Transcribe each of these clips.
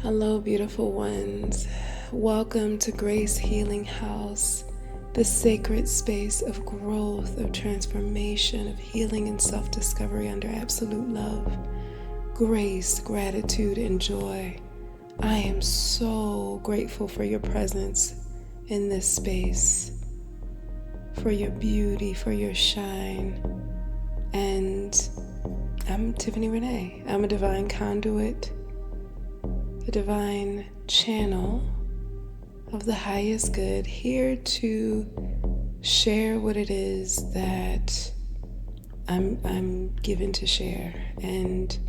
Hello, beautiful ones. Welcome to Grace Healing House, the sacred space of growth, of transformation, of healing and self-discovery under absolute love, grace, gratitude, and joy. I am so grateful for your presence in this space, for your beauty, for your shine. And I'm Tiffany Renee. I'm a divine conduit, the divine channel of the highest good, here to share what it is that I'm given to share. And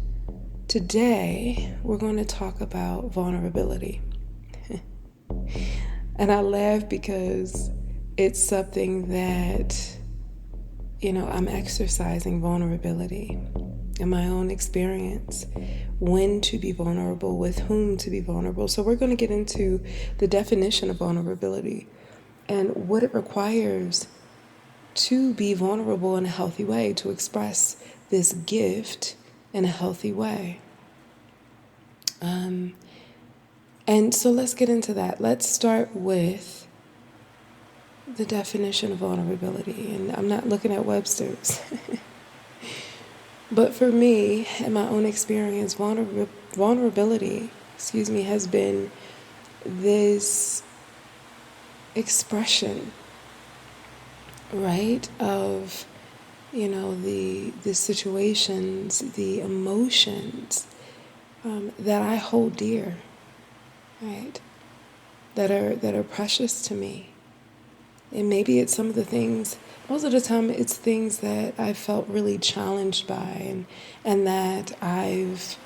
today we're going to talk about vulnerability. And I laugh because it's something that, I'm exercising vulnerability in my own experience, when to be vulnerable, with whom to be vulnerable. So we're going to get into the definition of vulnerability and what it requires to be vulnerable in a healthy way, to express this gift in a healthy way. And so let's get into that. Let's start with the definition of vulnerability. And I'm not looking at Webster's. But for me, in my own experience, vulnerability, has been this expression, right, of, the situations, the emotions that I hold dear, right, that are precious to me. And maybe it's some of the things, most of the time it's things that I felt really challenged by and that I've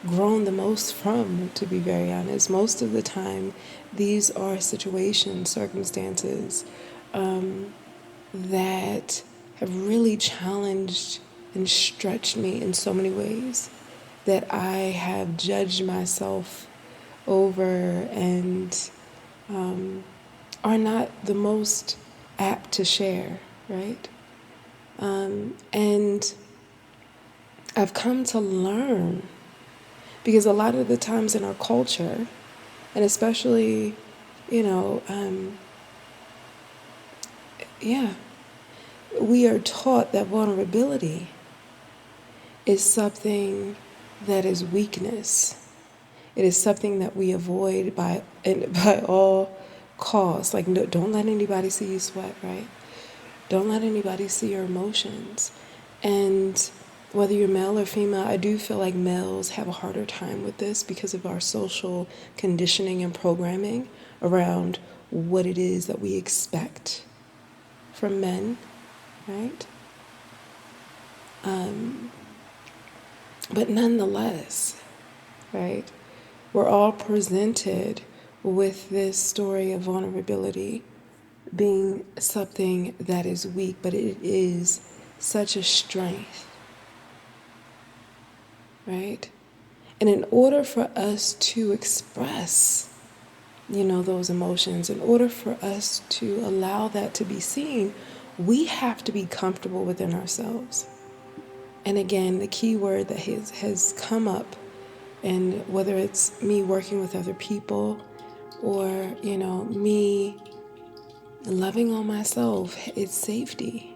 grown the most from, to be very honest. Most of the time, these are situations, circumstances that have really challenged and stretched me in so many ways that I have judged myself over and are not the most apt to share, right? And I've come to learn, because a lot of the times in our culture, and especially, we are taught that vulnerability is something that is weakness. It is something that we avoid by all costs. Like, no, don't let anybody see you sweat, right? Don't let anybody see your emotions. And whether you're male or female, I do feel like males have a harder time with this because of our social conditioning and programming around what it is that we expect from men, right? But nonetheless, right, we're all presented with this story of vulnerability being something that is weak, but it is such a strength, right? And in order for us to express, those emotions, in order for us to allow that to be seen, we have to be comfortable within ourselves. And again, the key word that has come up, and whether it's me working with other people or, me loving on myself, it's safety.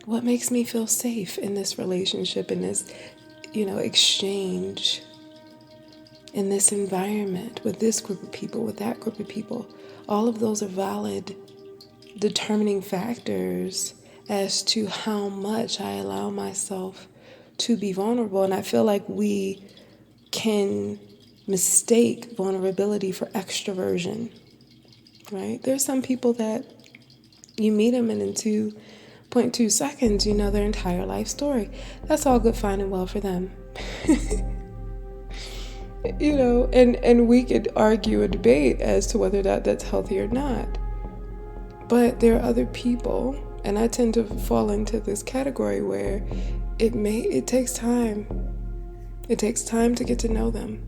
What makes me feel safe in this relationship, in this, exchange, in this environment, with this group of people, with that group of people? All of those are valid determining factors as to how much I allow myself to be vulnerable. And I feel like we can mistake vulnerability for extroversion, right? There's some people that you meet them and in 2.2 seconds, you know their entire life story. That's all good, fine, and well for them. And we could argue and debate as to whether that's healthy or not. But there are other people, and I tend to fall into this category where it takes time. It takes time to get to know them,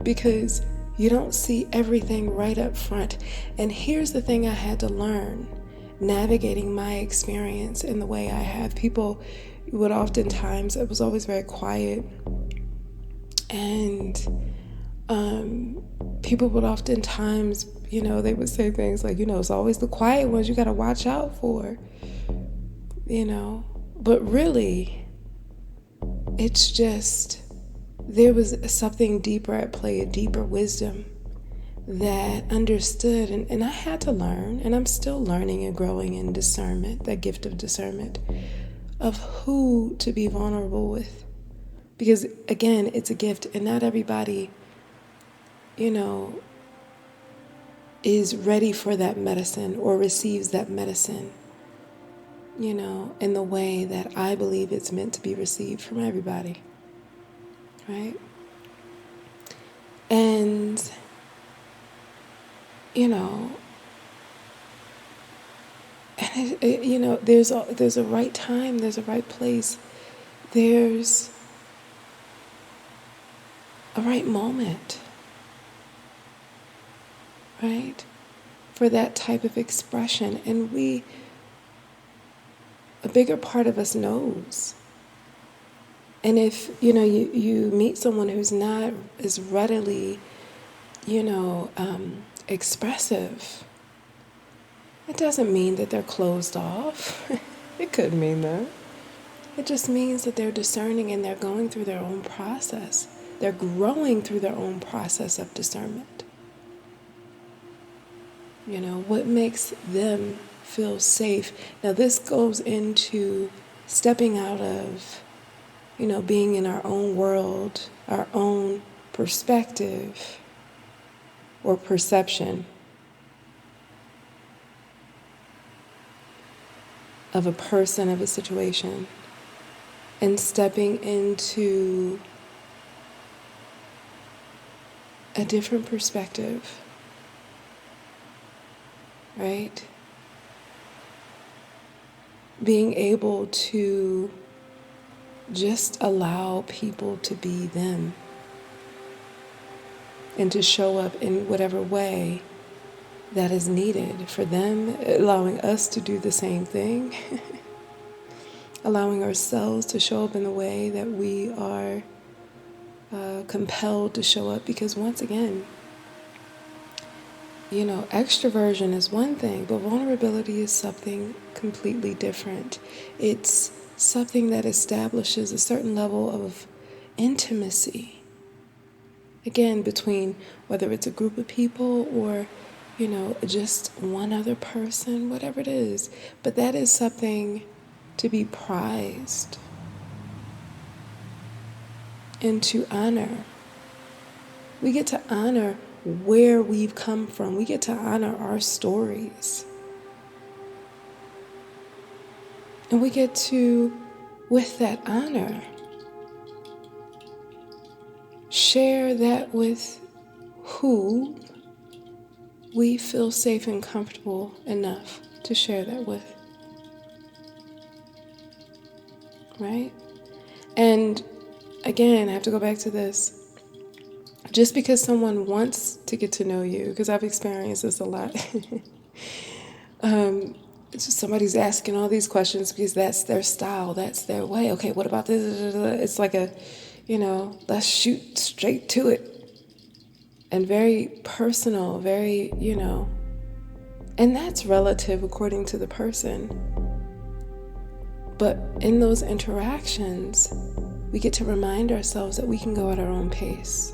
because you don't see everything right up front. And here's the thing I had to learn, navigating my experience in the way I have. People would oftentimes, it was always very quiet, And people would oftentimes, they would say things like, it's always the quiet ones you got to watch out for, But really, it's just, there was something deeper at play, a deeper wisdom that understood, and I had to learn, and I'm still learning and growing in discernment, that gift of discernment, of who to be vulnerable with. Because again, it's a gift, and not everybody, is ready for that medicine or receives that medicine, in the way that I believe it's meant to be received from everybody, right? And, there's a right time, there's a right place, there's a right moment, right, for that type of expression. And a bigger part of us knows. And if, you meet someone who's not as readily, expressive, it doesn't mean that they're closed off. It could mean that. It just means that they're discerning and they're going through their own process. They're growing through their own process of discernment. What makes them feel safe. Now, this goes into stepping out of, being in our own world, our own perspective or perception of a person, of a situation, and stepping into a different perspective, right? Being able to just allow people to be them and to show up in whatever way that is needed for them, allowing us to do the same thing, allowing ourselves to show up in the way that we are compelled to show up. Because once again, extroversion is one thing, but vulnerability is something completely different. It's something that establishes a certain level of intimacy, again, between whether it's a group of people or just one other person, whatever it is. But that is something to be prized and to honor. We get to honor where we've come from. We get to honor our stories. And we get to, with that honor, share that with who we feel safe and comfortable enough to share that with. Right? And again, I have to go back to this. Just because someone wants to get to know you, because I've experienced this a lot, it's just somebody's asking all these questions because that's their style, that's their way. Okay, what about this? It's like a, let's shoot straight to it. And very personal, very, and that's relative according to the person. But in those interactions, we get to remind ourselves that we can go at our own pace.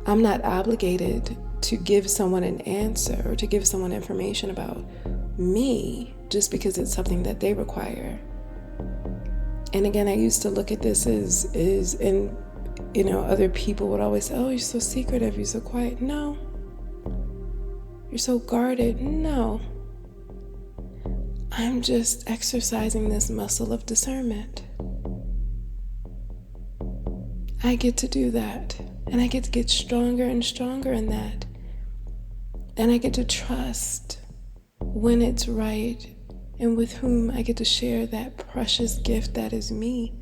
I'm not obligated to give someone an answer or to give someone information about me just because it's something that they require. And again, I used to look at this as in, other people would always say, oh, you're so secretive, you're so quiet. No. You're so guarded. No. I'm just exercising this muscle of discernment. I get to do that. And I get to get stronger and stronger in that. And I get to trust when it's right and with whom I get to share that precious gift that is me,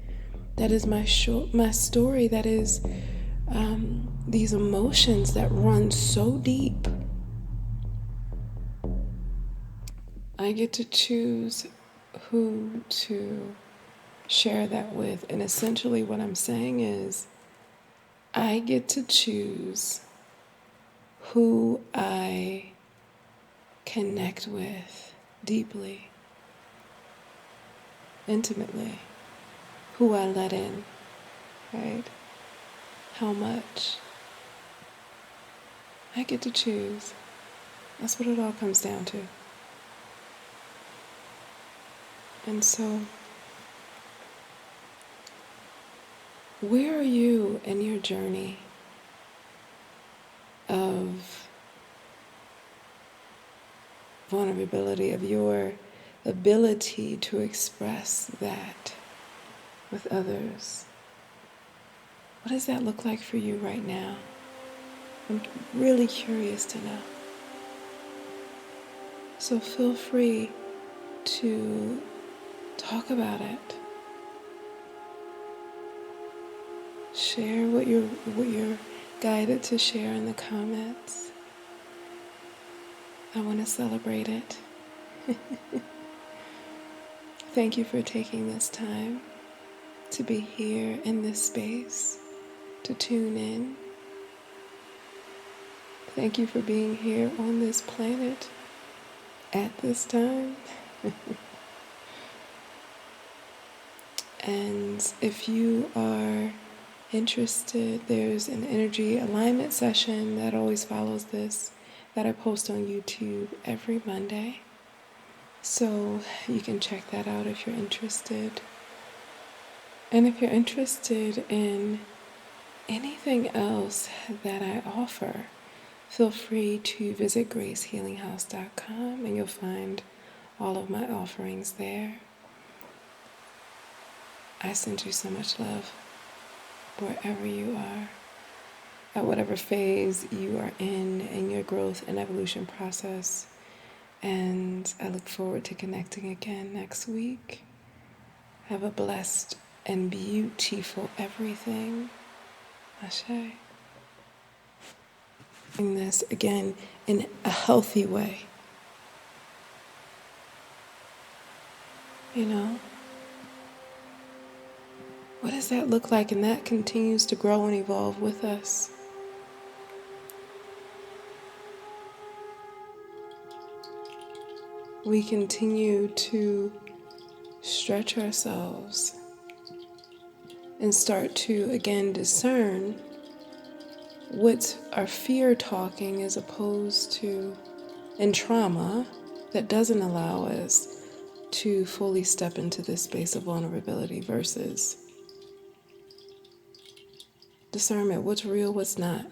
that is my story, that is these emotions that run so deep. I get to choose who to share that with. And essentially what I'm saying is, I get to choose who I connect with deeply, intimately, who I let in, right? How much. I get to choose. That's what it all comes down to. And so, where are you in your journey of vulnerability, of your ability to express that with others? What does that look like for you right now? I'm really curious to know. So feel free to talk about it. Share what you're guided to share in the comments. I want to celebrate it. Thank you for taking this time to be here in this space, to tune in. Thank you for being here on this planet at this time. And if you are interested, there's an energy alignment session that always follows this that I post on YouTube every Monday. So you can check that out if you're interested. And if you're interested in anything else that I offer, feel free to visit gracehealinghouse.com and you'll find all of my offerings there. I send you so much love wherever you are, at whatever phase you are in your growth and evolution process. And I look forward to connecting again next week. Have a blessed and beautiful everything. Ashe. Doing this again in a healthy way. You know? What does that look like? And that continues to grow and evolve with us. We continue to stretch ourselves and start to, again, discern what's our fear talking as opposed to in trauma that doesn't allow us to fully step into this space of vulnerability versus discernment. What's real, what's not.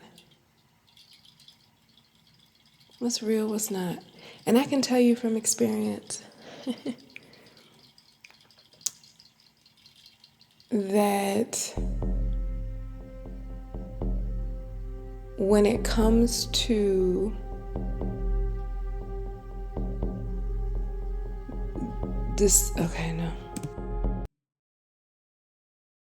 What's real, what's not. And I can tell you from experience that when it comes to this, okay, no.